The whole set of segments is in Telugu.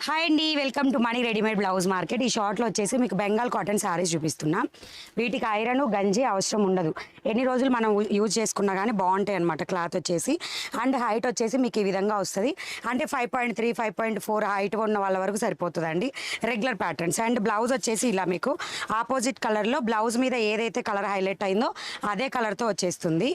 హాయ్ అండి, welcome to money readymade blouse market. ఈ షార్ట్లో వచ్చేసి మీకు బెంగాల్ కాటన్ శారీస్ చూపిస్తున్నాం. వీటికి ఐరన్ గంజి అవసరం ఉండదు. ఎన్ని రోజులు మనం యూజ్ చేసుకున్నా కానీ బాగుంటాయి అనమాట. క్లాత్ వచ్చేసి అండ్ హైట్ వచ్చేసి మీకు ఈ విధంగా వస్తుంది. అంటే 5.3 5.4 హైట్ ఉన్న వాళ్ళ వరకు సరిపోతుందండి. Regular patterns. అండ్ బ్లౌజ్ వచ్చేసి ఇలా మీకు ఆపోజిట్ కలర్లో బ్లౌజ్ మీద ఏదైతే కలర్ హైలైట్ అయిందో అదే కలర్తో వచ్చేస్తుంది.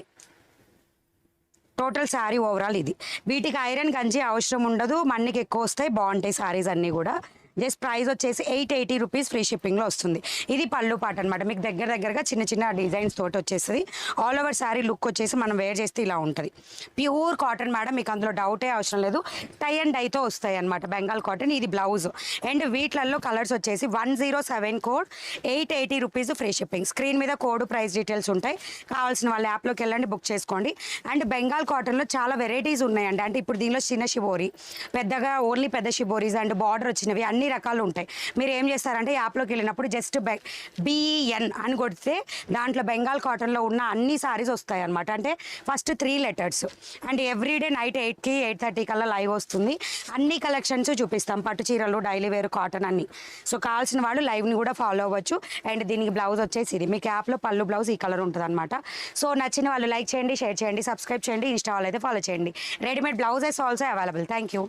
టోటల్ శారీ ఓవరాల్ ఇది. వీటికి ఐరన్ గంజి అవసరం ఉండదు. మన్నికి ఎక్కువ వస్తాయి, బాగుంటాయి శారీస్ అన్నీ కూడా. జస్ట్ ప్రైస్ వచ్చేసి 880 రూపీస్ ఫ్రీ షిప్పింగ్లో వస్తుంది. ఇది పళ్ళు పాట అనమాట. మీకు దగ్గరగా చిన్న చిన్న డిజైన్స్ తోటి వచ్చేస్తుంది. ఆల్ ఓవర్ శారీ లుక్ వచ్చేసి మనం వేర్ చేస్తే ఇలా ఉంటుంది. ప్యూర్ కాటన్ మేడం, మీకు అందులో డౌటే అవసరం లేదు. టై అండ్ డైతో వస్తాయి అనమాట బెంగాల్ కాటన్. ఇది బ్లౌజ్. అండ్ వీటిలలో కలర్స్ వచ్చేసి 107 code 880 rupees free shipping. Screen మీద కోడ్ ప్రైస్ డీటెయిల్స్ ఉంటాయి. కావాల్సిన వాళ్ళ యాప్లోకి వెళ్ళండి, బుక్ చేసుకోండి. అండ్ బెంగాల్ కాటన్లో చాలా వెరైటీస్ ఉన్నాయండి. అంటే ఇప్పుడు దీనిలో చిన్న షిబోరి, పెద్దగా ఓన్లీ పెద్ద షిబోరీస్ అండ్ బార్డర్ వచ్చినవి అన్ని రకాలు ఉంటాయి. మీరు ఏం చేస్తారంటే యాప్లోకి వెళ్ళినప్పుడు జస్ట్ బిఎన్ అని కొడితే దాంట్లో బెంగాల్ కాటన్లో ఉన్న అన్ని సారీస్ వస్తాయి అనమాట. అంటే first 3 letters. And everyday night 8కి 8:30 కల్లా లైవ్ వస్తుంది. అన్ని కలెక్షన్స్ చూపిస్తాం, పట్టు చీరలు, డైలీ వేర్, కాటన్ అన్ని. సో కావాల్సిన వాళ్ళు లైవ్ని కూడా ఫాలో అవ్వచ్చు. అండ్ దీనికి బ్లౌజ్ వచ్చేసి ఇది మీకు యాప్లో పళ్ళు బ్లౌజ్ ఈ కలర్ ఉంటుంది అనమాట. సో నచ్చిన వాళ్ళు లైక్ చేయండి, షేర్ చేయండి, సబ్స్క్రైబ్ చేయండి. ఇన్స్టా వాళ్ళు అయితే ఫాలో చేయండి. Readymade blouses also available. Thank you.